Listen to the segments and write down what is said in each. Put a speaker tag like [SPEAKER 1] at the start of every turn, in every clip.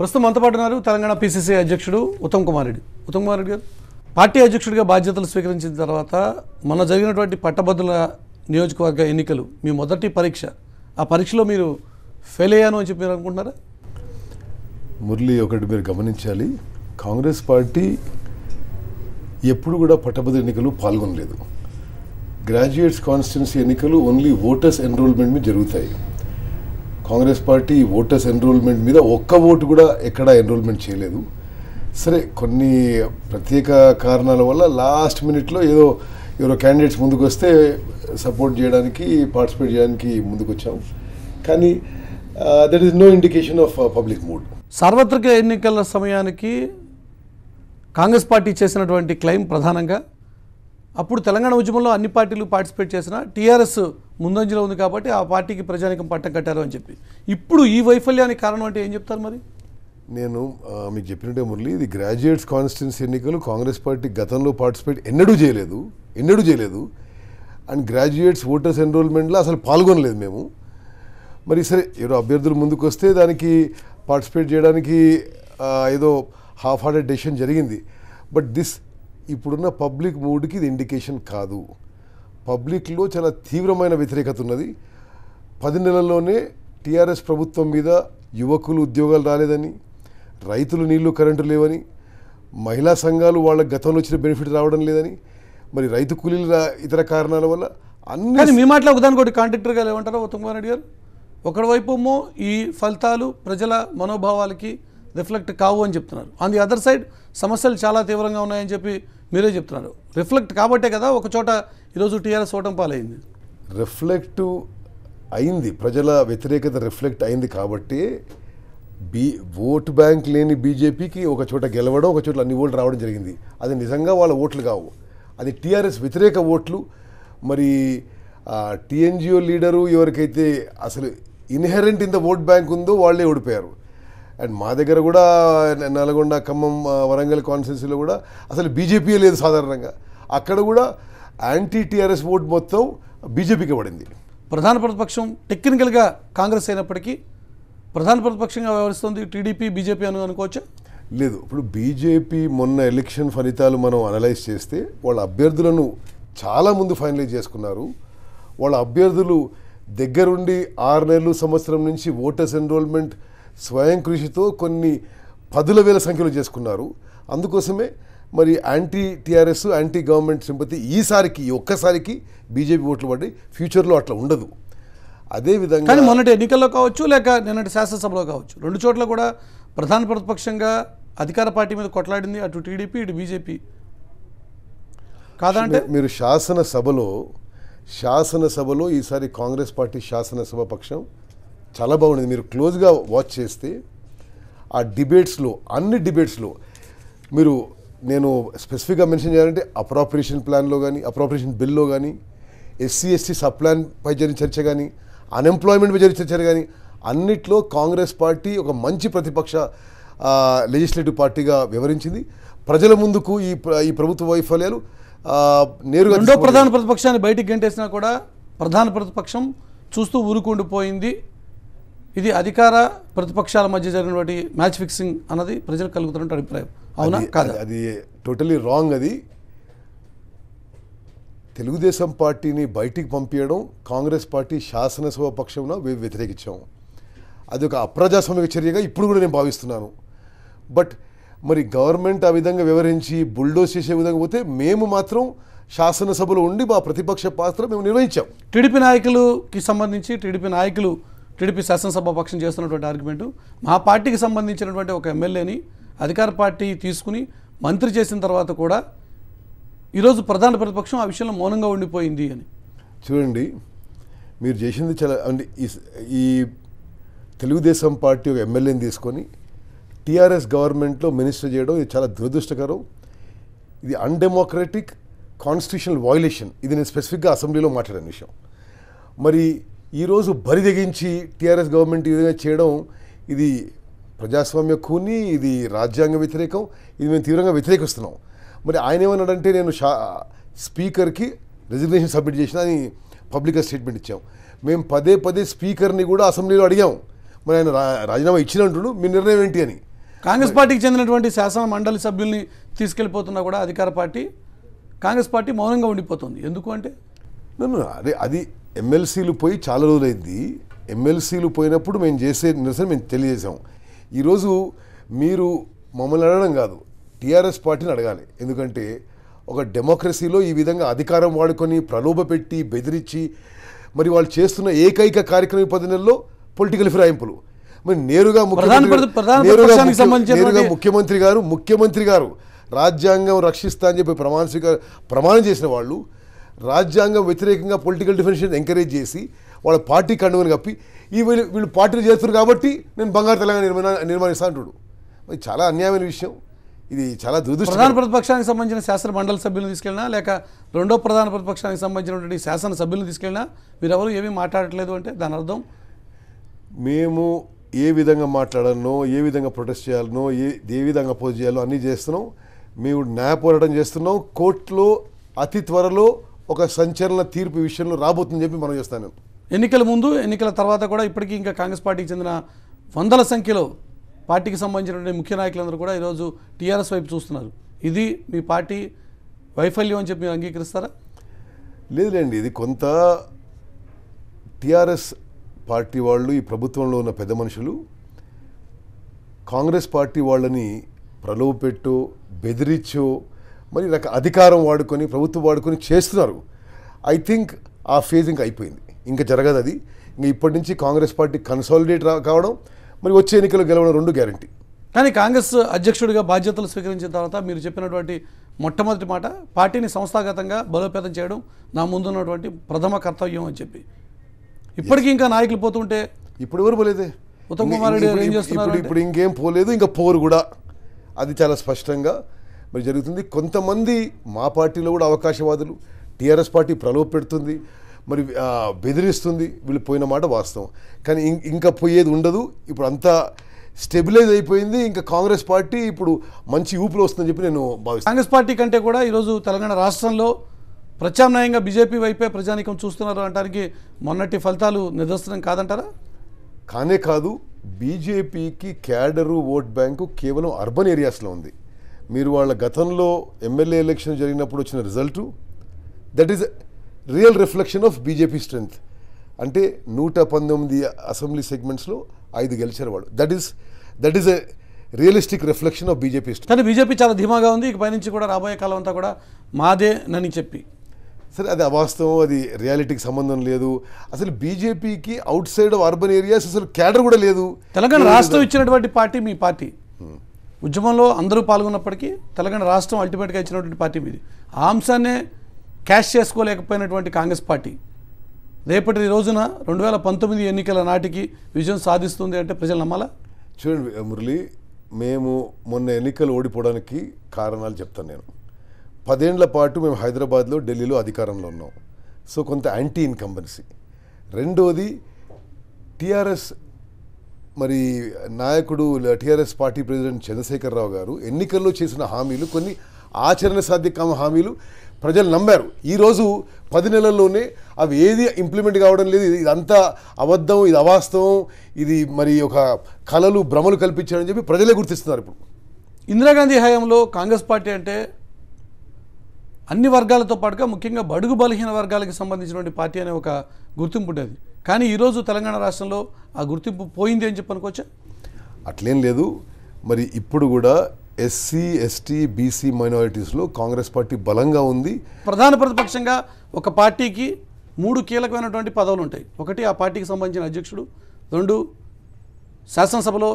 [SPEAKER 1] ప్రస్తుతం మనతో పాటు ఉన్నారు తెలంగాణ పీసీసీ అధ్యక్షుడు ఉత్తమ్ కుమార్ రెడ్డి. ఉత్తమ్ కుమార్ రెడ్డి గారు పార్టీ అధ్యక్షుడిగా బాధ్యతలు స్వీకరించిన తర్వాత మొన్న జరిగినటువంటి పట్టభద్రుల నియోజకవర్గ ఎన్నికలు మీ మొదటి పరీక్ష. ఆ పరీక్షలో మీరు ఫెయిల్ అయ్యాను అని చెప్పి మీరు అనుకుంటున్నారా?
[SPEAKER 2] మురళి, ఒకటి మీరు గమనించాలి, కాంగ్రెస్ పార్టీ ఎప్పుడు కూడా పట్టభద్రుల ఎన్నికలు పాల్గొనలేదు. గ్రాడ్యుయేట్స్ కాన్స్టిట్యున్సీ ఎన్నికలు ఓన్లీ ఓటర్స్ ఎన్రోల్మెంట్ మీద జరుగుతాయి. కాంగ్రెస్ పార్టీ ఓటర్స్ ఎన్రోల్మెంట్ మీద ఒక్క ఓటు కూడా ఎక్కడా ఎన్రోల్మెంట్ చేయలేదు. సరే, కొన్ని ప్రత్యేక కారణాల వల్ల లాస్ట్ మినిట్లో ఎవరో క్యాండిడేట్స్ ముందుకు వస్తే సపోర్ట్ చేయడానికి, పార్టిసిపేట్ చేయడానికి ముందుకు వచ్చాం. కానీ that is no indication of public mood.
[SPEAKER 1] సార్వత్రిక ఎన్నికల సమయానికి కాంగ్రెస్ పార్టీ చేసినటువంటి క్లెయిమ్ ప్రధానంగా అప్పుడు తెలంగాణ ఉద్యమంలో అన్ని పార్టీలు పార్టిసిపేట్ చేసినా టీఆర్ఎస్ ముందంజలో ఉంది కాబట్టి ఆ పార్టీకి ప్రజానికం పట్టం కట్టారు అని చెప్పి, ఇప్పుడు ఈ వైఫల్యానికి కారణం అంటే ఏం చెప్తారు? మరి
[SPEAKER 2] నేను మీకు చెప్పినట్టే మురళి, ఇది గ్రాడ్యుయేట్స్ కాన్స్టిట్యున్సీ ఎన్నికలు కాంగ్రెస్ పార్టీ గతంలో పార్టిసిపేట్ ఎన్నడూ చేయలేదు. అండ్ గ్రాడ్యుయేట్స్ ఓటర్స్ ఎన్రోల్మెంట్లో అసలు పాల్గొనలేదు మేము. మరి సరే, ఎవరో అభ్యర్థులు ముందుకు వస్తే దానికి పార్టిసిపేట్ చేయడానికి ఏదో హాఫ్ హార్టెడ్ డెసిషన్ జరిగింది. బట్ ఇప్పుడున్న పబ్లిక్ మూడ్కి ఇది ఇండికేషన్ కాదు. పబ్లిక్లో చాలా తీవ్రమైన వ్యతిరేకత ఉన్నది. 10 నెలల్లోనే టీఆర్ఎస్ ప్రభుత్వం మీద యువకులు ఉద్యోగాలు రాలేదని, రైతులు నీళ్లు కరెంటు లేవని, మహిళా సంఘాలు వాళ్ళ గతంలో వచ్చిన బెనిఫిట్ రావడం లేదని, మరి రైతు కూలీల ఇతర కారణాల వల్ల
[SPEAKER 1] అన్ని. మీ మాటలో ఒకదానికి ఒకటి కాంట్రాక్టర్గా ఏమంటారో ఉత్తమ్ కుమార్ రెడ్డి గారు? ఒకటి వైపు ఈ ఫలితాలు ప్రజల మనోభావాలకి రిఫ్లెక్ట్ కావు అని చెప్తున్నారు. ఆన్ ది అదర్ సైడ్ సమస్యలు చాలా తీవ్రంగా ఉన్నాయని చెప్పి మీరే చెప్తున్నారు. రిఫ్లెక్ట్ కాబట్టే కదా ఒక చోట ఈరోజు టీఆర్ఎస్ ఓటమి పాలైంది.
[SPEAKER 2] రిఫ్లెక్ట్ అయింది, ప్రజల వ్యతిరేకత రిఫ్లెక్ట్ అయింది కాబట్టి ఓటు బ్యాంక్ లేని బీజేపీకి ఒక చోట గెలవడం, ఒక చోట అన్ని ఓట్లు రావడం జరిగింది. అది నిజంగా వాళ్ళ ఓట్లు కావు, అది టీఆర్ఎస్ వ్యతిరేక ఓట్లు. మరి టీఎన్జిఓ లీడరు ఎవరికైతే అసలు inherent in the vote bank ఉందో వాళ్ళే ఓడిపోయారు. అండ్ మా దగ్గర కూడా నల్గొండ, ఖమ్మం, వరంగల్ కాన్స్టిట్యున్సీలో కూడా అసలు బీజేపీ లేదు సాధారణంగా. అక్కడ కూడా యాంటీ టీఆర్ఎస్ ఓట్ మొత్తం బీజేపీకి పడింది.
[SPEAKER 1] ప్రధాన ప్రతిపక్షం టెక్నికల్గా కాంగ్రెస్ అయినప్పటికీ ప్రధాన ప్రతిపక్షంగా వ్యవహరిస్తుంది టీడీపీ, బీజేపీ అని అనుకోవచ్చా?
[SPEAKER 2] లేదు, ఇప్పుడు బీజేపీ మొన్న ఎలక్షన్ ఫలితాలు మనం అనలైజ్ చేస్తే వాళ్ళ అభ్యర్థులను చాలా ముందు ఫైనలైజ్ చేసుకున్నారు. వాళ్ళ అభ్యర్థులు దగ్గరుండి 6 నెలలు, సంవత్సరం నుంచి ఓటర్స్ ఎన్రోల్మెంట్ స్వయం కృషితో కొన్ని 10,000 సంఖ్యలో చేసుకున్నారు. అందుకోసమే మరి anti TRS, anti government sympathy ఈ ఒక్కసారికి బీజేపీ ఓట్లు పడి, ఫ్యూచర్లో అట్లా ఉండదు. అదేవిధంగా
[SPEAKER 1] కానీ మొన్నటి ఎన్నికల్లో కావచ్చు, లేక నిన్నటి శాసనసభలో కావచ్చు, 2 చోట్ల కూడా ప్రధాన ప్రతిపక్షంగా అధికార పార్టీ మీద కొట్లాడింది అటు టీడీపీ, ఇటు బీజేపీ కాదంటే.
[SPEAKER 2] మీరు శాసనసభలో ఈసారి కాంగ్రెస్ పార్టీ శాసనసభ పక్షం చాలా బాగుంది. మీరు క్లోజ్గా వాచ్ చేస్తే ఆ డిబేట్స్లో, అన్ని డిబేట్స్లో నేను స్పెసిఫిక్గా మెన్షన్ చేయాలంటే అప్రాప్రియేషన్ ప్లాన్లో కానీ, అప్రాప్రియేషన్ బిల్లో కానీ, ఎస్సీ సబ్ ప్లాన్ పై జరిగిన చర్చ కానీ, అన్ఎంప్లాయ్మెంట్ పై జరిగిన చర్చ కానీ, అన్నిట్లో కాంగ్రెస్ పార్టీ ఒక మంచి ప్రతిపక్ష లెజిస్లేటివ్ పార్టీగా వ్యవహరించింది. ప్రజల ముందుకు ఈ ప్రభుత్వ వైఫల్యాలు నేరుగా
[SPEAKER 1] రెండో ప్రధాన ప్రతిపక్షాన్ని బయటికి గెంటేసినా కూడా ప్రధాన ప్రతిపక్షం చూస్తూ ఊరుకుండిపోయింది. ఇది అధికార ప్రతిపక్షాల మధ్య జరిగినటువంటి మ్యాచ్ ఫిక్సింగ్ అన్నది ప్రజలకు కలుగుతున్న అభిప్రాయం. అవునా కాదా?
[SPEAKER 2] అది టోటలీ రాంగ్. అది తెలుగుదేశం పార్టీని బయటికి పంపించడం కాంగ్రెస్ పార్టీ శాసనసభ పక్షంలో వ్యతిరేకించాం. అది ఒక అప్రజాస్వామిక చర్యగా ఇప్పుడు కూడా నేను భావిస్తున్నాను. బట్ మరి గవర్నమెంట్ ఆ విధంగా వ్యవహరించి బుల్డోజ్ చేసే విధంగా పోతే మేము మాత్రం శాసనసభలో ఉండి మా ప్రతిపక్ష పాత్ర మేము నిర్వహించాం.
[SPEAKER 1] టీడీపీ నాయకులకి సంబంధించి టీడీపీ శాసనసభ పక్షం చేస్తున్నటువంటి ఆర్గ్యుమెంటు, మా పార్టీకి సంబంధించినటువంటి ఒక ఎమ్మెల్యేని అధికార పార్టీ తీసుకుని మంత్రి చేసిన తర్వాత కూడా ఈరోజు ప్రధాన ప్రతిపక్షం ఆ విషయంలో మౌనంగా ఉండిపోయింది అని.
[SPEAKER 2] చూడండి, మీరు చేసింది చాలా అంటే ఈ తెలుగుదేశం పార్టీ ఒక ఎమ్మెల్యేని తీసుకొని టీఆర్ఎస్ గవర్నమెంట్లో మినిస్టర్ చేయడం ఇది చాలా దురదృష్టకరం. ఇది అన్డెమోక్రటిక్, కాన్స్టిట్యూషనల్ వయలేషన్. ఇది నేను స్పెసిఫిక్గా అసెంబ్లీలో మాట్లాడిన విషయం. మరి ఈరోజు బరిదెగించి టీఆర్ఎస్ గవర్నమెంట్ ఈ విధంగా చేయడం ఇది ప్రజాస్వామ్య కూని, ఇది రాజ్యాంగ వ్యతిరేకం. ఇది మేము తీవ్రంగా వ్యతిరేకిస్తున్నాం. మరి ఆయన ఏమన్నాడంటే, నేను స్పీకర్కి రెసిగ్నేషన్ సబ్మిట్ చేసిన అని పబ్లిక్గా స్టేట్మెంట్ ఇచ్చాం. మేము పదే స్పీకర్ని కూడా అసెంబ్లీలో అడిగాం. మరి ఆయన రాజీనామా ఇచ్చినట్టు మీ నిర్ణయం ఏంటి అని.
[SPEAKER 1] కాంగ్రెస్ పార్టీకి చెందినటువంటి శాసన మండలి సభ్యుల్ని తీసుకెళ్ళిపోతున్నా కూడా అధికార పార్టీ కాంగ్రెస్ పార్టీ మౌనంగా ఉండిపోతుంది. ఎందుకు అంటే
[SPEAKER 2] అదే అది ఎమ్మెల్సీలు పోయి చాలా రోజులైంది. ఎమ్మెల్సీలు పోయినప్పుడు మేము చేసే నిరసన మేము తెలియజేసాం. ఈరోజు మీరు మమ్మల్ని అడగడం కాదు, టీఆర్ఎస్ పార్టీని అడగాలి. ఎందుకంటే ఒక డెమోక్రసీలో ఈ విధంగా అధికారం వాడుకొని ప్రలోభ పెట్టి బెదిరించి మరి వాళ్ళు చేస్తున్న ఏకైక కార్యక్రమం 10 నెలల్లో పొలిటికల్ ఫిరాయింపులు. మరి నేరుగా ముఖ్యమంత్రి గారు రాజ్యాంగం రక్షిస్తా అని చెప్పి ప్రమాణం చేసిన వాళ్ళు రాజ్యాంగం వ్యతిరేకంగా పొలిటికల్ డిఫరెన్షియేషన్ ఎంకరేజ్ చేసి వాళ్ళ పార్టీ కండువని కప్పి వీళ్ళు పార్టీలు చేస్తున్నారు కాబట్టి నేను బంగారు తెలంగాణ నిర్మాణిస్తా అంటుడు. మరి చాలా అన్యాయమైన విషయం ఇది. చాలా దురదృష్టం.
[SPEAKER 1] ప్రధాన ప్రతిపక్షానికి సంబంధించిన శాసన మండలి సభ్యులను తీసుకెళ్ళినా లేక రెండో ప్రధాన ప్రతిపక్షానికి సంబంధించినటువంటి శాసన సభ్యులను తీసుకెళ్ళినా మీరెవరు ఏమీ మాట్లాడట్లేదు అంటే దాని అర్థం
[SPEAKER 2] మేము ఏ విధంగా మాట్లాడాలనో, ఏ విధంగా ప్రొటెస్ట్ చేయాలనో, ఏ విధంగా అపోజ్ చేయాలో అన్నీ చేస్తున్నాం. మేము న్యాయ పోరాటం చేస్తున్నాం. కోర్టులో అతి త్వరలో ఒక సంచలన తీర్పు విషయంలో రాబోతుందని చెప్పి మనం చేస్తాను.
[SPEAKER 1] ఎన్నికల ముందు ఎన్నికల తర్వాత కూడా ఇప్పటికీ ఇంకా కాంగ్రెస్ పార్టీకి చెందిన వందల సంఖ్యలో పార్టీకి సంబంధించినటువంటి ముఖ్య నాయకులందరూ కూడా ఈరోజు టీఆర్ఎస్ వైపు చూస్తున్నారు. ఇది మీ పార్టీ వైఫల్యం అని చెప్పి మీరు అంగీకరిస్తారా?
[SPEAKER 2] లేదులేండి, ఇది కొంత టీఆర్ఎస్ పార్టీ వాళ్ళు, ఈ ప్రభుత్వంలో ఉన్న పెద్ద మనుషులు కాంగ్రెస్ పార్టీ వాళ్ళని ప్రలోభపెట్టో బెదిరించో మరి అధికారం వాడుకొని ప్రభుత్వం వాడుకొని చేస్తున్నారు. ఐ థింక్ ఆ ఫేజ్ ఇంకా అయిపోయింది, ఇంకా జరగదు అది. ఇంకా ఇప్పటి నుంచి కాంగ్రెస్ పార్టీ కన్సాలిడేట్ కావడం, మరి వచ్చే ఎన్నికలు గెలవడం 2 గ్యారంటీ.
[SPEAKER 1] కానీ కాంగ్రెస్ అధ్యక్షుడిగా బాధ్యతలు స్వీకరించిన తర్వాత మీరు చెప్పినటువంటి మొట్టమొదటి మాట పార్టీని సంస్థాగతంగా బలోపేతం చేయడం నా ముందున్నటువంటి ప్రథమ కర్తవ్యం అని చెప్పి, ఇప్పటికీ ఇంకా నాయకులు పోతుంటే
[SPEAKER 2] ఇప్పుడు ఎవరు పోలేదే,
[SPEAKER 1] ఉత్తమ్ కుమార్ రెడ్డి ఏం చేస్తున్నారు?
[SPEAKER 2] ఇప్పుడు ఇంకేం పోలేదు, ఇంకా పోరు కూడా. అది చాలా స్పష్టంగా మరి జరుగుతుంది. కొంతమంది మా పార్టీలో కూడా అవకాశవాదులు, టీఆర్ఎస్ పార్టీ ప్రలోభ పెడుతుంది, మరి బెదిరిస్తుంది. వీళ్ళు పోయిన మాట వాస్తవం, కానీ ఇంకా పోయేది ఉండదు. ఇప్పుడు అంతా స్టెబిలైజ్ అయిపోయింది. ఇంకా కాంగ్రెస్ పార్టీ ఇప్పుడు మంచి ఊపిరి వస్తుందని చెప్పి నేను భావిస్తాను.
[SPEAKER 1] కాంగ్రెస్ పార్టీ కంటే కూడా ఈరోజు తెలంగాణ రాష్ట్రంలో ప్రత్యామ్నాయంగా బీజేపీ వైపే ప్రజానీకం చూస్తున్నారు అనడానికి మొన్నటి ఫలితాలు నిదర్శనం కాదంటారా?
[SPEAKER 2] కానే కాదు, బీజేపీకి క్యాడరు ఓట్ బ్యాంకు కేవలం అర్బన్ ఏరియాస్లో ఉంది. మీరు వాళ్ళ గతంలో ఎమ్మెల్యే ఎలక్షన్ జరిగినప్పుడు వచ్చిన result that is real reflection of BJP strength. అంటే 119 అసెంబ్లీ సెగ్మెంట్స్లో 5 గెలిచారు వాళ్ళు. That is a realistic reflection of BJP strength.
[SPEAKER 1] కానీ బీజేపీ చాలా ధీమాగా ఉంది, ఇక పైనుంచి కూడా రాబోయే కాలం అంతా కూడా మాదే నని చెప్పి.
[SPEAKER 2] సరే, అది అవాస్తవం, అది రియాలిటీకి సంబంధం లేదు. అసలు బీజేపీకి out side of urban areas అసలు క్యాడర్ కూడా లేదు.
[SPEAKER 1] తెలంగాణ రాష్ట్రం ఇచ్చినటువంటి పార్టీ మీ పార్టీ. ఉద్యమంలో అందరూ పాల్గొన్నప్పటికీ తెలంగాణ రాష్ట్రం అల్టిమేట్గా ఇచ్చినటువంటి పార్టీ మీది. ఆ అంశాన్నే క్యాష్ చేసుకోలేకపోయినటువంటి కాంగ్రెస్ పార్టీ రేపటి రోజున 2019 ఎన్నికల నాటికి విజయం సాధిస్తుంది అంటే ప్రజలు నమ్మాలా?
[SPEAKER 2] చూడండి మురళి, మేము మొన్న ఎన్నికలు ఓడిపోవడానికి కారణాలు చెప్తాను నేను. 10 ఏళ్ల పాటు మేము హైదరాబాద్లో, ఢిల్లీలో అధికారంలో ఉన్నాం. సో కొంత యాంటీ ఇన్కంబెన్సీ. రెండోది, టీఆర్ఎస్ మరి నాయకుడు, టీఆర్ఎస్ పార్టీ ప్రెసిడెంట్ చంద్రశేఖరరావు గారు ఎన్నికల్లో చేసిన హామీలు, కొన్ని ఆచరణ సాధ్య హామీలు ప్రజలు నమ్మారు. ఈరోజు 10 నెలల్లోనే అవి ఏది ఇంప్లిమెంట్ కావడం లేదు. ఇదంతా అబద్ధం, ఇది అవాస్తవం, ఇది మరి ఒక కలలు భ్రమలు కల్పించారని చెప్పి ప్రజలే గుర్తిస్తున్నారు. ఇప్పుడు
[SPEAKER 1] ఇందిరాగాంధీ హయాంలో కాంగ్రెస్ పార్టీ అంటే అన్ని వర్గాలతో పాటుగా ముఖ్యంగా బడుగు బలహీన వర్గాలకు సంబంధించినటువంటి పార్టీ అనే ఒక గుర్తింపు ఉండేది. కానీ ఈరోజు తెలంగాణ రాష్ట్రంలో ఆ గుర్తింపు పోయింది అని చెప్పి అనుకోవచ్చా?
[SPEAKER 2] అట్లేం లేదు. మరి ఇప్పుడు కూడా ఎస్సీ, ఎస్టీ, బీసీ మైనారిటీస్లో కాంగ్రెస్ పార్టీ బలంగా ఉంది.
[SPEAKER 1] ప్రధాన ప్రతిపక్షంగా ఒక పార్టీకి 3 కీలకమైనటువంటి పదవులు ఉంటాయి. ఒకటి ఆ పార్టీకి సంబంధించిన అధ్యక్షుడు, 2 శాసనసభలో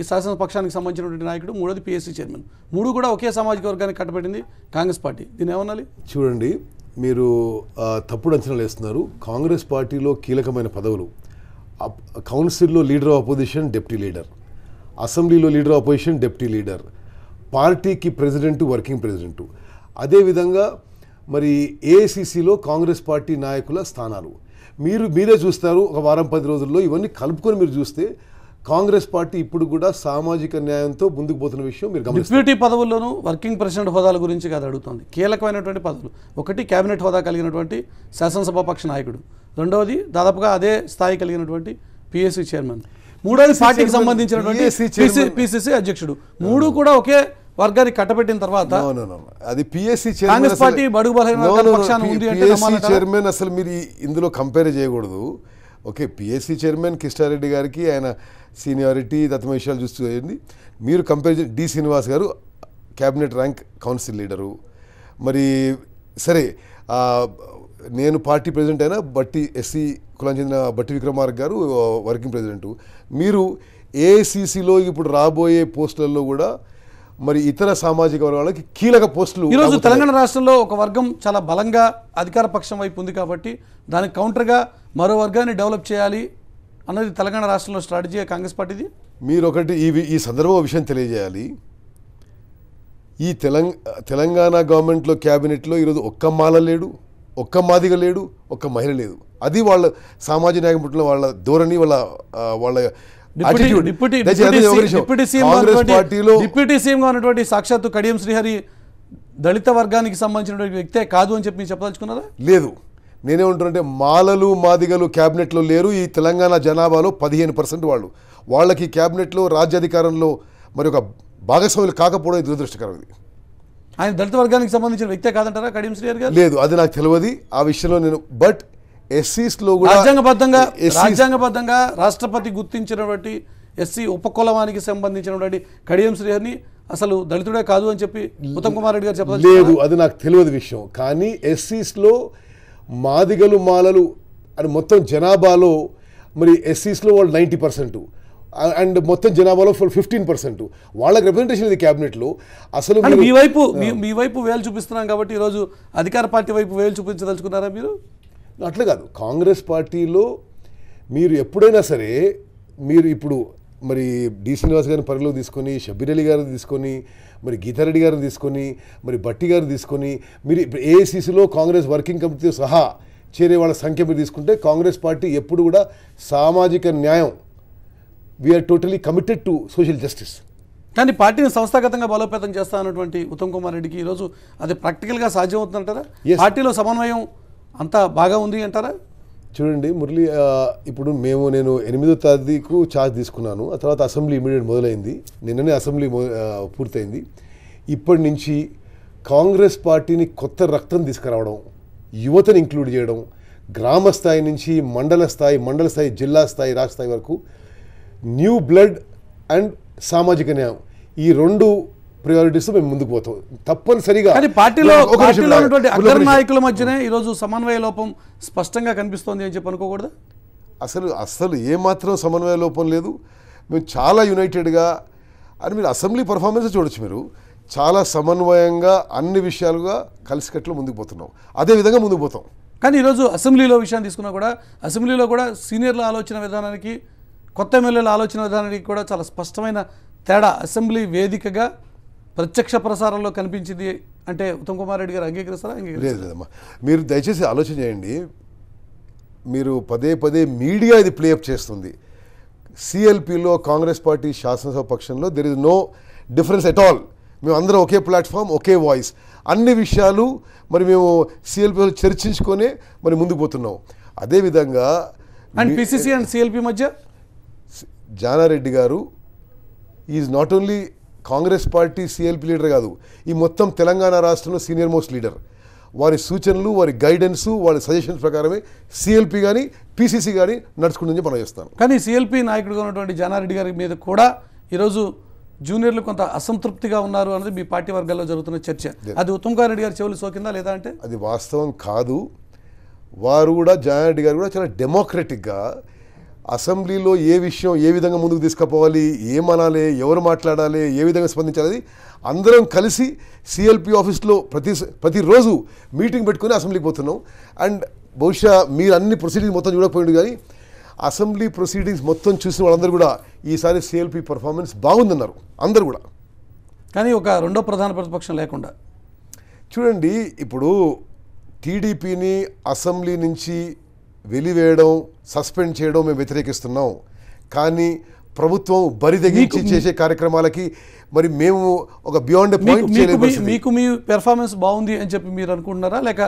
[SPEAKER 1] శాసనపక్షానికి సంబంధించినటువంటి నాయకుడు, 3వది పిఎస్సీ చైర్మన్. 3 కూడా ఒకే సామాజిక వర్గానికి కట్టబెట్టింది కాంగ్రెస్ పార్టీ. దీన్ని ఏమనాలి?
[SPEAKER 2] చూడండి, మీరు తప్పుడు అంచనాలు వేస్తున్నారు. కాంగ్రెస్ పార్టీలో కీలకమైన పదవులు, కౌన్సిల్లో leader of opposition, deputy leader, అసెంబ్లీలో leader of opposition, deputy leader, పార్టీకి ప్రెసిడెంట్, వర్కింగ్ ప్రెసిడెంట్, అదేవిధంగా మరి ఏఐసిసిలో కాంగ్రెస్ పార్టీ నాయకుల స్థానాలు మీరే చూస్తారు. ఒక వారం 10 రోజుల్లో ఇవన్నీ కలుపుకొని మీరు చూస్తే కాంగ్రెస్ పార్టీ ఇప్పుడు కూడా సామాజిక న్యాయంతో ముందుకు పోతున్న విషయం మీరు గమనిస్తారు.
[SPEAKER 1] డిప్యూటీ పదవుల్లోనూ వర్కింగ్ ప్రెసిడెంట్ హోదాల గురించి కాదు అడుగుతుంది. కీలకమైనటువంటి పదవులు, ఒకటి కేబినెట్ హోదా కలిగినటువంటి శాసనసభాపక్ష నాయకుడు, రెండవది దాదాపుగా అదే స్థాయి కలిగినటువంటి పిఎస్సీ చైర్మన్. మూడోది పార్టీకి సంబంధించినటువంటి
[SPEAKER 2] PSC chairman.
[SPEAKER 1] పిసిసి అధ్యక్షుడు. మూడు కూడా ఒకే వర్గానికి కట్టబెట్టిన తర్వాత
[SPEAKER 2] అది పిఎస్సి
[SPEAKER 1] కాంగ్రెస్ పార్టీ బడుగు బలహీన వర్గాల పక్షాన ఉంది అంటే నమ్మాలంటారా?
[SPEAKER 2] చైర్మన్ అసలు మీరు ఇందులో కంపేర్ చేయకూడదు. ఓకే, పిఎస్సి చైర్మన్ కిష్టారెడ్డి గారికి ఆయన సీనియారిటీ తత్వ విషయాలు చూస్తుంది. మీరు కంపేర్ డి శ్రీనివాస్ గారు క్యాబినెట్ ర్యాంక్ కౌన్సిల్ లీడరు. మరి సరే, నేను పార్టీ ప్రెసిడెంట్ అయినా బట్టి ఎస్సీ కులానికి చెందిన బట్టి విక్రమార్క గారు వర్కింగ్ ప్రెసిడెంటు. మీరు ఏఐసిసిలో ఇప్పుడు రాబోయే పోస్టులలో కూడా మరి ఇతర సామాజిక వర్గాలకి కీలక పోస్టులు.
[SPEAKER 1] ఈరోజు తెలంగాణ రాష్ట్రంలో ఒక వర్గం చాలా బలంగా అధికార పక్షం వైపు ఉంది కాబట్టి దానికి కౌంటర్గా మరో వర్గాన్ని డెవలప్ చేయాలి అన్నది తెలంగాణ రాష్ట్రంలో స్ట్రాటజీ కాంగ్రెస్ పార్టీది.
[SPEAKER 2] మీరు ఒకటి ఈ సందర్భంలో విషయం తెలియజేయాలి. ఈ తెలంగాణ గవర్నమెంట్లో క్యాబినెట్లో ఈరోజు ఒక్క మాల లేడు, ఒక్క మాదిగ లేడు, ఒక్క మహిళ లేదు. అది వాళ్ళ సామాజిక న్యాయం పుట్టిన వాళ్ళ ధోరణి, వాళ్ళ
[SPEAKER 1] డిప్యూటీ సీఎంగా ఉన్నటువంటి సాక్షాత్తు కడియం శ్రీహరి దళిత వర్గానికి సంబంధించినటువంటి వ్యక్తే కాదు అని చెప్పి చెప్పదలుచుకున్నారా?
[SPEAKER 2] లేదు, నేనేమంటున్నానంటే మాలలు మాదిగలు క్యాబినెట్లో లేరు. ఈ తెలంగాణ జనాభాలో 15% వాళ్ళకి క్యాబినెట్లో రాజ్యాధికారంలో మరి ఒక భాగస్వాములు కాకపోవడం దురదృష్టకరం. ఇది
[SPEAKER 1] ఆయన దళిత వర్గానికి సంబంధించిన వ్యక్తే కాదంటారా కడియం శ్రీహరి గారు?
[SPEAKER 2] లేదు, అది నాకు తెలియదు ఆ విషయంలో. నేను బట్ ఎస్సీస్లో కూడా
[SPEAKER 1] రాజ్యాంగబద్ధంగా రాష్ట్రపతి గుర్తించినటువంటి ఎస్సీ ఉపకులమానికి సంబంధించినటువంటి కడియం శ్రీహరిని అసలు దళితుడే కాదు అని చెప్పి ఉత్తమ్ కుమార్ రెడ్డి గారు చెప్పలేదు.
[SPEAKER 2] లేదు, అది నాకు తెలియదు విషయం. కానీ ఎస్సీస్లో మాదిగలు మాలలు అని మొత్తం జనాభాలో మరి ఎస్సీస్లో వాళ్ళు 90% అండ్ మొత్తం జనాభాలో 15% వాళ్ళకి రిప్రజెంటేషన్ ఇది క్యాబినెట్లో. అసలు
[SPEAKER 1] మీ వైపు వేలు చూపిస్తున్నాం కాబట్టి ఈరోజు అధికార పార్టీ వైపు వేలు చూపించదలుచుకున్నారా మీరు?
[SPEAKER 2] అట్లా కాదు. కాంగ్రెస్ పార్టీలో మీరు ఎప్పుడైనా సరే మీరు ఇప్పుడు మరి డి శ్రీనివాస్ గారిని పరిలో తీసుకొని, షబ్బీర్ అలీ గారిని తీసుకొని, మరి గీతారెడ్డి గారిని తీసుకొని, మరి బట్టి గారిని తీసుకొని, మీరు ఏఐసిసిలో కాంగ్రెస్ వర్కింగ్ కమిటీతో సహా చేరే వాళ్ళ సంఖ్య మీరు తీసుకుంటే కాంగ్రెస్ పార్టీ ఎప్పుడు కూడా సామాజిక న్యాయం, we are totally committed to social justice.
[SPEAKER 1] కానీ పార్టీని సంస్థాగతంగా బలోపేతం చేస్తా అన్నటువంటి ఉత్తమ్ కుమార్ రెడ్డికి ఈరోజు అది ప్రాక్టికల్గా సాధ్యం అవుతుందంటారా? పార్టీలో సమన్వయం అంతా బాగా ఉంది అంటారా?
[SPEAKER 2] చూడండి మురళి, ఇప్పుడు నేను 8వ తారీఖు ఛార్జ్ తీసుకున్నాను. ఆ తర్వాత అసెంబ్లీ ఇమీడియట్ మొదలైంది. నిన్ననే అసెంబ్లీ పూర్తయింది. ఇప్పటి నుంచి కాంగ్రెస్ పార్టీని కొత్త రక్తం తీసుకురావడం, యువతను ఇంక్లూడ్ చేయడం, గ్రామ స్థాయి నుంచి మండల స్థాయి, జిల్లా స్థాయి, రాష్ట్ర స్థాయి వరకు న్యూ బ్లడ్ అండ్ సామాజిక న్యాయం, ఈ 2 ప్రయారిటీస్ మేము ముందుకు పోతాం తప్పనిసరిగా.
[SPEAKER 1] పార్టీలో అగ్ర నాయకుల మధ్యనే ఈరోజు సమన్వయ లోపం స్పష్టంగా కనిపిస్తోంది అని చెప్పి అనుకోకూడదు?
[SPEAKER 2] అసలు ఏమాత్రం సమన్వయ లోపం లేదు. మేము చాలా యునైటెడ్గా అని మీరు అసెంబ్లీ పర్ఫార్మెన్స్ చూడొచ్చు. మీరు చాలా సమన్వయంగా అన్ని విషయాలుగా కలిసికట్లు ముందుకు పోతున్నాం. అదే విధంగా ముందుకు పోతాం.
[SPEAKER 1] కానీ ఈరోజు అసెంబ్లీలో విషయాన్ని తీసుకున్నా కూడా అసెంబ్లీలో కూడా సీనియర్ల ఆలోచన విధానానికి కొత్త ఎమ్మెల్యేల ఆలోచన విధానానికి కూడా చాలా స్పష్టమైన తేడా అసెంబ్లీ వేదికగా ప్రత్యక్ష ప్రసారంలో కనిపించింది అంటే ఉత్తమ్ కుమార్ రెడ్డి గారు అంగీకరిస్తారా?
[SPEAKER 2] లేదమ్మా, మీరు దయచేసి ఆలోచన చేయండి. మీరు పదే మీడియా ఇది ప్లేఅప్ చేస్తుంది. సిఎల్పిలో కాంగ్రెస్ పార్టీ శాసనసభ పక్షంలో there is no difference at all. మేము అందరం ఒకే ప్లాట్ఫామ్, ఒకే వాయిస్, అన్ని విషయాలు మరి మేము సిఎల్పిలో చర్చించుకొనే మరి ముందుకు పోతున్నాం. అదేవిధంగా
[SPEAKER 1] అండ్ పిసిసి అండ్ సిఎల్పి మధ్య
[SPEAKER 2] జానారెడ్డి గారు is not only Congress party CLP leader కాదు, ఈ మొత్తం తెలంగాణ రాష్ట్రంలో సీనియర్ మోస్ట్ లీడర్. వారి సూచనలు, వారి గైడెన్సు, వారి సజెషన్స్ ప్రకారమే సిఎల్పి కానీ పిసిసి కానీ నడుచుకుంటుందని మనం చేస్తాను.
[SPEAKER 1] కానీ సిఎల్పి నాయకుడిగా ఉన్నటువంటి జానారెడ్డి గారి మీద కూడా ఈరోజు జూనియర్లు కొంత అసంతృప్తిగా ఉన్నారు అన్నది మీ పార్టీ వర్గాల్లో జరుగుతున్న చర్చ. అది ఉత్తమ్ కుమార్ రెడ్డి గారి చెవులు సోకిందా లేదా అంటే?
[SPEAKER 2] అది వాస్తవం కాదు. వారు కూడా జానారెడ్డి గారు కూడా చాలా డెమోక్రటిక్గా అసెంబ్లీలో ఏ విషయం ఏ విధంగా ముందుకు తీసుకుపోవాలి, ఏమనాలి, ఎవరు మాట్లాడాలి, ఏ విధంగా స్పందించాలి, అందరం కలిసి సిఎల్పి ఆఫీస్లో ప్రతిరోజు మీటింగ్ పెట్టుకుని అసెంబ్లీకి పోతున్నాం. అండ్ బహుశా మీరు అన్ని ప్రొసీడింగ్స్ మొత్తం చూడకపోయింది, కానీ అసెంబ్లీ ప్రొసీడింగ్స్ మొత్తం చూసిన వాళ్ళందరూ కూడా ఈసారి సిఎల్పి పర్ఫార్మెన్స్ బాగుందన్నారు అందరూ కూడా.
[SPEAKER 1] కానీ ఒక రెండో ప్రధాన ప్రతిపక్షం లేకుండా
[SPEAKER 2] చూడండి, ఇప్పుడు టీడీపీని అసెంబ్లీ నుంచి వెలివేయడం, సస్పెండ్ చేయడం మేము వ్యతిరేకిస్తున్నాం. కానీ ప్రభుత్వం బరి తెగించి చేసే కార్యక్రమాలకి మరి మేము ఒక బియాండ్ పాయింట్ చేయలేదు.
[SPEAKER 1] మీకు మీ పెర్ఫార్మెన్స్ బాగుంది అని చెప్పి మీరు అనుకుంటున్నారా, లేక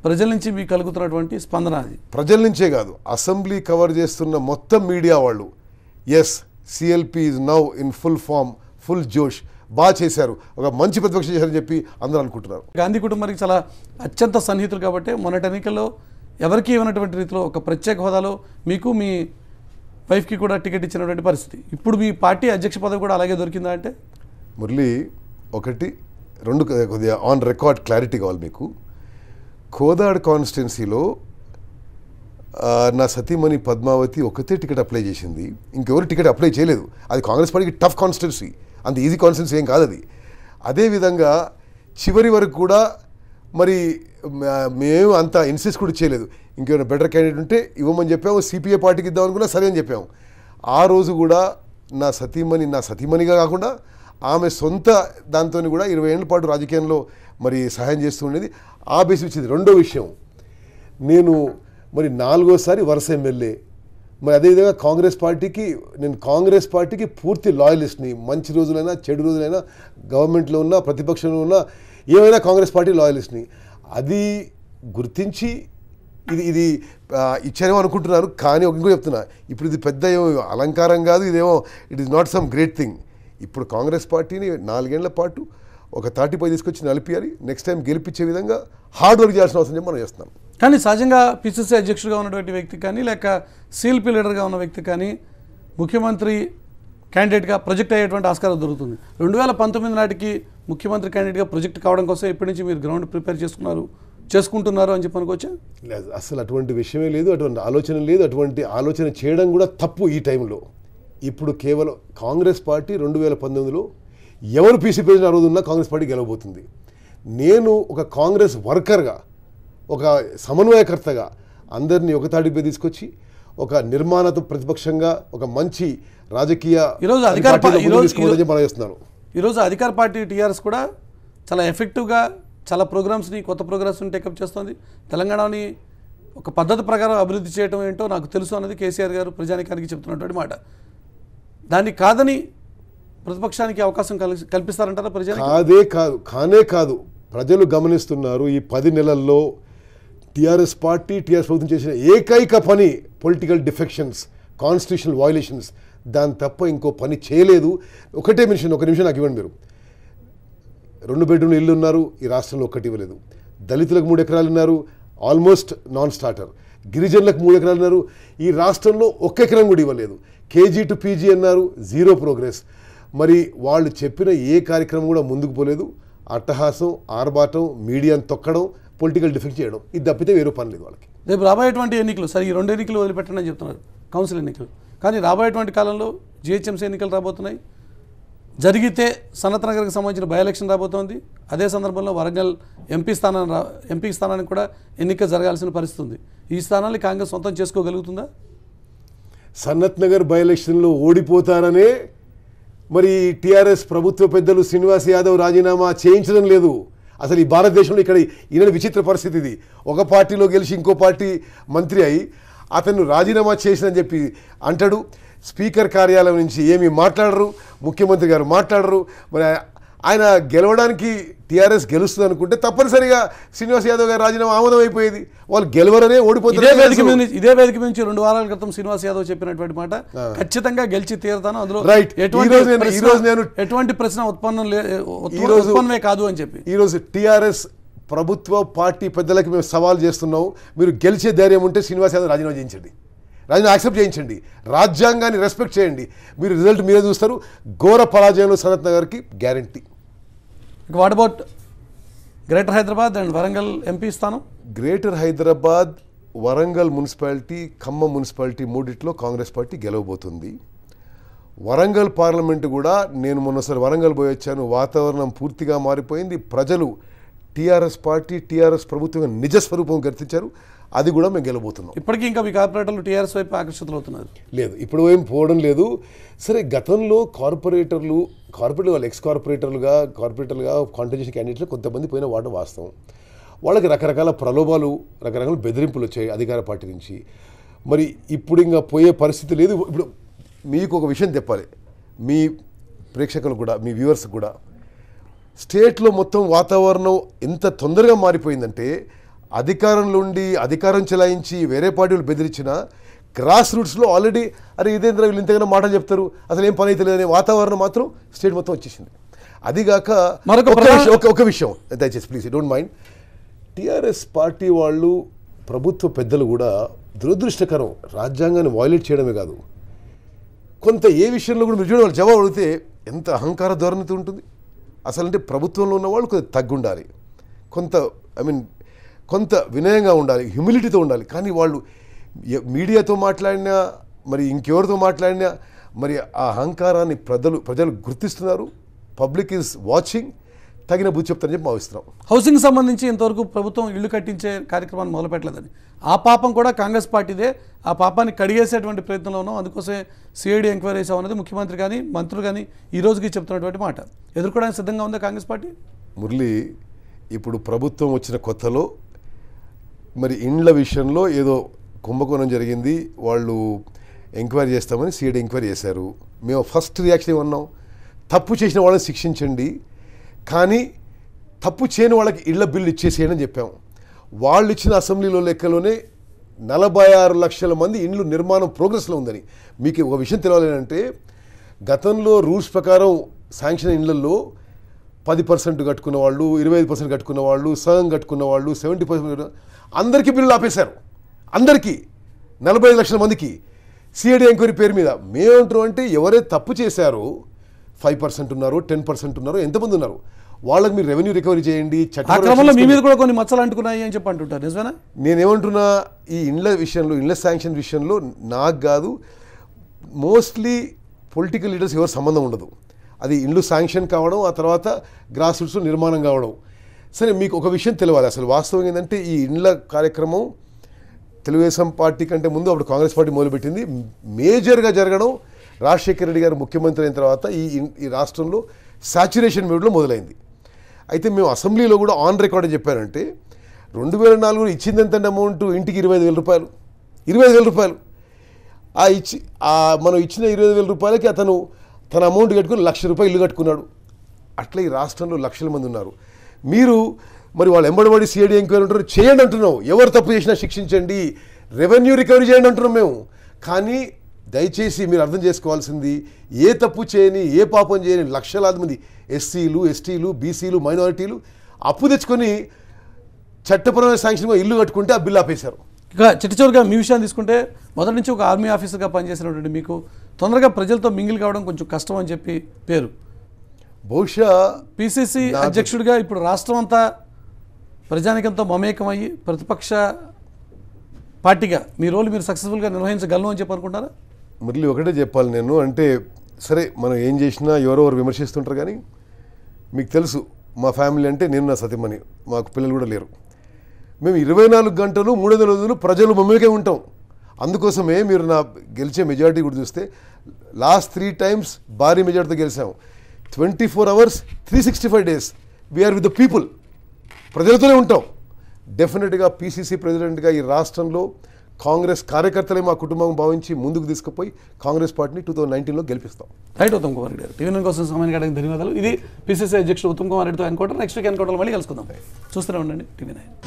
[SPEAKER 1] ప్రజల నుంచి మీకు కలుగుతున్నటువంటి స్పందన? అది
[SPEAKER 2] ప్రజల నుంచే కాదు, అసెంబ్లీ కవర్ చేస్తున్న మొత్తం మీడియా వాళ్ళు yes CLP is now in full form, full జోష్, బాగా చేశారు, ఒక మంచి ప్రతిపక్షం చేశారని చెప్పి అందరూ అనుకుంటున్నారు.
[SPEAKER 1] గాంధీ కుటుంబానికి చాలా అత్యంత సన్నిహితులు కాబట్టి మొన్నటి ఎన్నికల్లో ఎవరికి ఇవ్వనటువంటి రీతిలో ఒక ప్రత్యేక హోదాలో మీకు మీ వైఫ్కి కూడా టికెట్ ఇచ్చినటువంటి పరిస్థితి. ఇప్పుడు మీ పార్టీ అధ్యక్ష పదవి కూడా అలాగే దొరికిందా అంటే?
[SPEAKER 2] మురళి, ఒకటి రెండు కొద్దిగా ఆన్ రికార్డ్ క్లారిటీ కావాలి మీకు. కోదాడ్ కాన్స్టిట్యున్సీలో నా సతీమణి పద్మావతి ఒకతే టికెట్ అప్లై చేసింది, ఇంకెవరు టికెట్ అప్లై చేయలేదు. అది కాంగ్రెస్ పార్టీకి టఫ్ కాన్స్టిట్యున్సీ, అంత ఈజీ కాన్స్టిట్యున్సీ ఏం కాదు అది. అదేవిధంగా చివరి వరకు కూడా మరి మేము అంత ఇన్సిస్ట్ కూడా చేయలేదు, ఇంకేమైనా బెటర్ క్యాండిడేట్ ఉంటే ఇవ్వమని చెప్పాము, సిపిఐ పార్టీకి ఇద్దాం అనుకున్నా సరే అని చెప్పాము. ఆ రోజు కూడా నా సతీమణిగా కాకుండా ఆమె సొంత దాంతో కూడా 20 ఏళ్ల పాటు రాజకీయంలో మరి సహాయం చేస్తూ ఉండేది. ఆ బేస్ ఇచ్చింది. రెండో విషయం, నేను మరి 4వ వరుస ఎమ్మెల్యే, మరి అదేవిధంగా నేను కాంగ్రెస్ పార్టీకి పూర్తి లాయలిస్ట్ని. మంచి రోజులైనా చెడు రోజులైనా గవర్నమెంట్లో ఉన్నా ప్రతిపక్షంలో ఉన్నా ఏమైనా కాంగ్రెస్ పార్టీ లాయలిస్ట్ని. అది గుర్తించి ఇది ఇచ్చారేమో అనుకుంటున్నారు. కానీ ఇంకో చెప్తున్నా, ఇప్పుడు ఇది పెద్ద ఏమో అలంకారం కాదు, ఇదేమో it is not some great thing. ఇప్పుడు కాంగ్రెస్ పార్టీని 4 ఏళ్ల పాటు ఒక తాటిపై తీసుకొచ్చి నలిపియాలి, నెక్స్ట్ టైం గెలిపించే విధంగా హార్డ్ వర్క్ చేయాల్సిన అవసరం మనం చేస్తున్నాం.
[SPEAKER 1] కానీ సహజంగా పిసిసి అధ్యక్షుడిగా ఉన్నటువంటి వ్యక్తి కానీ లేక సిఎల్పి లీడర్గా ఉన్న వ్యక్తి కానీ ముఖ్యమంత్రి క్యాండిడేట్గా ప్రొజెక్ట్ అయ్యేటువంటి ఆస్కారం దొరుకుతుంది. 2019 నాటికి ముఖ్యమంత్రి క్యాండిడేట్గా ప్రొజెక్ట్ కావడం కోసం ఎప్పటి నుంచి మీరు గ్రౌండ్ ప్రిపేర్ చేసుకుంటున్నారు అని చెప్పి అనుకోవచ్చా?
[SPEAKER 2] లేదు, అసలు అటువంటి విషయమే లేదు, అటువంటి ఆలోచన లేదు. అటువంటి ఆలోచన చేయడం కూడా తప్పు ఈ టైంలో. ఇప్పుడు కేవలం కాంగ్రెస్ పార్టీ 2019లో ఎవరు పీసీ ప్రెసిడెంట్ ఆ రోజు ఉన్నా కాంగ్రెస్ పార్టీ గెలవబోతుంది. నేను ఒక కాంగ్రెస్ వర్కర్గా, ఒక సమన్వయకర్తగా అందరినీ ఒక తాటిపై తీసుకొచ్చి ఒక నిర్మాణాత్మక ప్రతిపక్షంగా ఒక మంచి రాజకీయ
[SPEAKER 1] ఈరోజు అధికార పార్టీ టీఆర్ఎస్ కూడా చాలా ఎఫెక్టివ్గా చాలా ప్రోగ్రామ్స్ని, కొత్త ప్రోగ్రామ్స్ని టేకప్ చేస్తుంది. తెలంగాణని ఒక పద్ధతి ప్రకారం అభివృద్ధి చేయడం ఏంటో నాకు తెలుసు అన్నది కేసీఆర్ గారు ప్రజానికానికి చెప్తున్నటువంటి మాట. దాన్ని కాదని ప్రతిపక్షానికి అవకాశం కల్పిస్తారంటారా ప్రజలు?
[SPEAKER 2] కానే కాదు, ప్రజలు గమనిస్తున్నారు. ఈ 10 నెలల్లో టీఆర్ఎస్ ప్రభుత్వం చేసిన ఏకైక పని పొలిటికల్ డిఫెక్షన్స్, కాన్స్టిట్యూషనల్ వయలేషన్స్, దాని తప్ప ఇంకో పని చేయలేదు. ఒక నిమిషం నాకు ఇవ్వండి. మీరు 2 బెడ్రూమ్లు ఇల్లు ఉన్నారు, ఈ రాష్ట్రంలో ఒక్కటి ఇవ్వలేదు. దళితులకు 3 ఎకరాలు ఉన్నారు, ఆల్మోస్ట్ నాన్ స్టార్టర్. గిరిజనులకు 3 ఎకరాలు ఉన్నారు, ఈ రాష్ట్రంలో 1 ఎకరం కూడా ఇవ్వలేదు. కేజీ టు పీజీ అన్నారు, జీరో ప్రోగ్రెస్. మరి వాళ్ళు చెప్పిన ఏ కార్యక్రమం కూడా ముందుకు పోలేదు. అట్టహాసం, ఆర్భాటం, మీడియాను తొక్కడం, పొలిటికల్ డిఫెక్ట్ చేయడం, ఇది తప్పితే వేరే పని లేదు వాళ్ళకి.
[SPEAKER 1] రేపు రాబోయేటువంటి ఎన్నికలు, సరే ఈ 2 ఎన్నికలు వదిలిపెట్టండి అని చెప్తున్నారు, కౌన్సిల్ ఎన్నికలు. కానీ రాబోయేటువంటి కాలంలో జిహెచ్ఎంసీ ఎన్నికలు రాబోతున్నాయి. జరిగితే సనత్ నగర్కి సంబంధించిన బై ఎలక్షన్ రాబోతోంది. అదే సందర్భంలో వరంగల్ ఎంపీ స్థానానికి కూడా ఎన్నిక జరగాల్సిన పరిస్థితి ఉంది. ఈ స్థానాన్ని కాంగ్రెస్ సొంతం చేసుకోగలుగుతుందా?
[SPEAKER 2] సనత్ నగర్ బై ఎలక్షన్లో ఓడిపోతారనే మరి టీఆర్ఎస్ ప్రభుత్వ పెద్దలు శ్రీనివాస్ యాదవ్ రాజీనామా చేయించడం లేదు. అసలు ఈ భారతదేశంలో ఇక్కడ ఈనాడు విచిత్ర పరిస్థితి ఇది. ఒక పార్టీలో గెలిచి ఇంకో పార్టీ మంత్రి అయి అతను రాజీనామా చేసినని చెప్పి అంటాడు. స్పీకర్ కార్యాలయం నుంచి ఏమీ మాట్లాడరు, ముఖ్యమంత్రి గారు మాట్లాడరు. మరి ఆయన గెలవడానికి టీఆర్ఎస్ గెలుస్తుంది అనుకుంటే తప్పనిసరిగా శ్రీనివాస్ యాదవ్ గారు రాజీనామా ఆమోదం అయిపోయేది. వాళ్ళు గెలవరనే ఓడిపోతారు.
[SPEAKER 1] ఇదే వేదిక నుంచి 2 వారాల క్రితం శ్రీనివాస్ యాదవ్ చెప్పినటువంటి మాట ఖచ్చితంగా గెలిచి తీరుతాను, అందులో ఎటువంటి ప్రశ్న ఉత్పన్నమే కాదు అని చెప్పి
[SPEAKER 2] ఈరోజు టీఆర్ఎస్ ప్రభుత్వ పార్టీ పెద్దలకి మేము సవాల్ చేస్తున్నాం. మీరు గెలిచే ధైర్యం ఉంటే శ్రీనివాస్ యాదవ్ రాజీనామా చేయించండి, రాజీనామా యాక్సెప్ట్ చేయించండి, రాజ్యాంగాన్ని రెస్పెక్ట్ చేయండి. మీరు రిజల్ట్ మీరే చూస్తారు. ఘోర పరాజయంలో సనత్ నగర్కి guarantee.
[SPEAKER 1] What about greater Hyderabad and Warangal MP స్థానం?
[SPEAKER 2] Greater Hyderabad, Warangal municipality, Khammam municipality మూడిట్లో కాంగ్రెస్ పార్టీ గెలవబోతుంది. వరంగల్ పార్లమెంటు కూడా నేను మొన్నసారి వరంగల్ పోయి వచ్చాను. వాతావరణం పూర్తిగా మారిపోయింది. ప్రజలు టీఆర్ఎస్ పార్టీ, టీఆర్ఎస్ ప్రభుత్వం నిజస్వరూపం గుర్తించారు. అది కూడా మేము గెలవబోతున్నాం.
[SPEAKER 1] ఇప్పటికీ ఇంకా మీ కార్పొరేటర్లు టీఆర్ఎస్ వైపు ఆకర్షితులు అవుతున్నారు?
[SPEAKER 2] లేదు, ఇప్పుడు ఏం పోవడం లేదు. సరే, గతంలో కార్పొరేటర్లు వాళ్ళు ఎక్స్ కార్పొరేటర్లుగా కాంటెస్టేషన్ క్యాండిడేట్లు కొంతమంది పోయిన వాడడం వాస్తవం. వాళ్ళకి రకరకాల ప్రలోభాలు, రకరకాల బెదిరింపులు వచ్చాయి అధికార పార్టీ నుంచి. మరి ఇప్పుడు ఇంకా పోయే పరిస్థితి లేదు. ఇప్పుడు మీకు ఒక విషయం చెప్పాలి, మీ ప్రేక్షకులు కూడా, మీ వ్యూవర్స్ కూడా, స్టేట్లో మొత్తం వాతావరణం ఎంత తొందరగా మారిపోయిందంటే అధికారంలో ఉండి అధికారం చెలాయించి వేరే పార్టీలు బెదిరించినా గ్రాస్ రూట్స్లో ఆల్రెడీ అరే ఇదేంద్ర వీళ్ళు ఇంతగానో మాటలు చెప్తారు, అసలు ఏం పని అయితే లేదనే వాతావరణం మాత్రం స్టేట్ మొత్తం వచ్చేసింది. అదిగాక ఒక విషయం దయచేసి please don't mind, TRS party వాళ్ళు ప్రభుత్వ పెద్దలు కూడా దురదృష్టకరం, రాజ్యాంగాన్ని వైలేట్ చేయడమే కాదు, కొంత ఏ విషయంలో కూడా మీరు చూడండి, వాళ్ళు జవాబు అడిగితే ఎంత అహంకార ధోరణితో ఉంటుంది. అసలు అంటే ప్రభుత్వంలో ఉన్న వాళ్ళు కొంత తగ్గుండాలి, కొంత వినయంగా ఉండాలి, హ్యూమిలిటీతో ఉండాలి. కానీ వాళ్ళు మీడియాతో మాట్లాడినా మరి ఇంకెవరితో మాట్లాడినా మరి ఆ అహంకారాన్ని ప్రజలు గుర్తిస్తున్నారు. పబ్లిక్ ఈజ్ వాచింగ్, తగిన బుద్ధి చెప్తారని చెప్పి భావిస్తున్నాం.
[SPEAKER 1] హౌసింగ్ సంబంధించి ఇంతవరకు ప్రభుత్వం ఇల్లు కట్టించే కార్యక్రమాన్ని మొదలుపెట్టలేదని, ఆ పాపం కూడా కాంగ్రెస్ పార్టీదే, ఆ పాపాన్ని కడిగేసేటువంటి ప్రయత్నంలో ఉన్నాం, అందుకోసమే సిఐడి ఎంక్వైరీ చేసాం అనేది ముఖ్యమంత్రి కానీ మంత్రులు కానీ ఈ రోజుకి చెప్తున్నటువంటి మాట. ఎదుర్కోవడానికి సిద్ధంగా ఉందా కాంగ్రెస్ పార్టీ?
[SPEAKER 2] మురళి, ఇప్పుడు ప్రభుత్వం వచ్చిన కొత్తలో మరి ఇండ్ల విషయంలో ఏదో కుంభకోణం జరిగింది, వాళ్ళు ఎంక్వైరీ చేస్తామని సిఐడి ఎంక్వైరీ చేశారు. మేము ఫస్ట్ రియాక్షన్ ఏమన్నాం, తప్పు చేసిన వాళ్ళని శిక్షించండి, కానీ తప్పు చేయని వాళ్ళకి ఇళ్ల బిల్లు ఇచ్చేసేయని అని చెప్పాము. వాళ్ళు ఇచ్చిన అసెంబ్లీలో లెక్కలోనే 46 లక్షల మంది ఇండ్లు నిర్మాణం ప్రోగ్రెస్లో ఉందని. మీకు ఒక విషయం తెలియాలంటే, గతంలో రూల్స్ ప్రకారం శాంక్షన్ ఇండ్లలో 10% కట్టుకున్న వాళ్ళు, 25% కట్టుకున్న వాళ్ళు, సగం కట్టుకున్న వాళ్ళు, 70% అందరికీ బిల్లులు ఆపేశారు. అందరికీ 45 లక్షల మందికి సిఐడి ఎంక్వైరీ పేరు మీద. మేమంటాం అంటే ఎవరైతే తప్పు చేశారో 5% ఉన్నారు, 10% ఉన్నారు, ఎంతమంది ఉన్నారు, వాళ్ళకి మీరు రెవెన్యూ రికవరీ చేయండి.
[SPEAKER 1] మీ మీద కూడా కొన్ని మచ్చలు అంటుకున్నాయి అని చెప్పి అంటుంటారు, నిజమేనా?
[SPEAKER 2] నేనేమంటున్నా, ఈ ఇండ్ల విషయంలో, ఇండ్ల శాంక్షన్ విషయంలో నాకు కాదు, మోస్ట్లీ పొలిటికల్ లీడర్స్ ఎవరు సంబంధం ఉండదు. అది ఇండ్లు శాంక్షన్ కావడం, ఆ తర్వాత గ్రాస్ రూట్స్లో నిర్మాణం కావడం. సరే, మీకు ఒక విషయం తెలియాలి, అసలు వాస్తవం ఏంటంటే ఈ ఇండ్ల కార్యక్రమం తెలుగుదేశం పార్టీ కంటే ముందు అప్పుడు కాంగ్రెస్ పార్టీ మొదలుపెట్టింది. మేజర్గా జరగడం రాజశేఖర రెడ్డి గారు ముఖ్యమంత్రి అయిన తర్వాత ఈ రాష్ట్రంలో సాచ్యురేషన్ మోడ్లో మొదలైంది. అయితే మేము అసెంబ్లీలో కూడా ఆన్ రికార్డ్ చెప్పారంటే 2004 ఇచ్చింది ఎంత అమౌంట్, ఇంటికి 25,000 రూపాయలు. 25,000 రూపాయలు మనం ఇచ్చిన 25,000 రూపాయలకి అతను తన అమౌంట్ కట్టుకుని 1,00,000 రూపాయలు ఇల్లు కట్టుకున్నాడు. అట్లా ఈ రాష్ట్రంలో లక్షల మంది ఉన్నారు. మీరు మరి వాళ్ళు ఎంబడబడి సిఐడి ఎంక్వైరీ ఉంటారు, చేయండి అంటున్నాం, ఎవరు తప్పు చేసినా శిక్షించండి, రెవెన్యూ రికవరీ చేయండి అంటున్నాం మేము. కానీ దయచేసి మీరు అర్థం చేసుకోవాల్సింది, ఏ తప్పు చేయని, ఏ పాపం చేయని లక్షలాది మంది ఎస్సీలు, ఎస్టీలు, బీసీలు, మైనారిటీలు అప్పు తెచ్చుకొని చట్టపరమైన శాంక్షన్ ఇల్లు కట్టుకుంటే ఆ బిల్లు ఆపేశారు.
[SPEAKER 1] ఇక చిట్టచివరిగా మీ విషయాన్ని తీసుకుంటే, మొదటి నుంచి ఒక ఆర్మీ ఆఫీసర్గా పనిచేసినటువంటి మీకు తొందరగా ప్రజలతో మింగిల్ కావడం కొంచెం కష్టం అని చెప్పి పేరు.
[SPEAKER 2] బహుశా
[SPEAKER 1] పిసిసి అధ్యక్షుడిగా ఇప్పుడు రాష్ట్రం అంతా ప్రజానికంతో మమేకమయ్యి ప్రతిపక్ష పార్టీగా మీ రోల్ మీరు సక్సెస్ఫుల్గా నిర్వహించగలను అని చెప్పి అనుకుంటారా?
[SPEAKER 2] మురళి, ఒకటే చెప్పాలి నేను, అంటే సరే మనం ఏం చేసినా ఎవరెవరు విమర్శిస్తుంటారు, కానీ మీకు తెలుసు మా ఫ్యామిలీ అంటే నేను, నా సతీమణి, మాకు పిల్లలు కూడా లేరు. మేము 24 గంటలు 300 రోజులు ప్రజలు మమ్మల్కే ఉంటాం. అందుకోసమే మీరు నా గెలిచే మెజారిటీ కూడా చూస్తే లాస్ట్ 3 times భారీ మెజారిటీతో గెలిచాము. 24 hours 365 days we're with the people, ప్రజలతోనే ఉంటాం. డెఫినెట్గా పిసిసి ప్రెసిడెంట్గా ఈ రాష్ట్రంలో కాంగ్రెస్ కార్యకర్తలే మా కుటుంబం భావించి ముందుకు తీసుకుపోయి కాంగ్రెస్ పార్టీని 2019లో గెలిపిస్తాం.
[SPEAKER 1] రైట్, ఉత్తమ్ కుమార్ రెడ్డి గారు టీవీ కోసం సమయం కేటాయించిన ధన్యవాదాలు. ఇది పిసిసి అధ్యక్షుడు ఉత్తమ్ కుమార్ రెడ్డితో ఎన్కౌంటర్. నెక్స్ట్ వీక్ ఎన్కౌంటర్ మళ్ళీ కలుసుకుందాం. చూస్తూనే ఉండండి టీవీ9.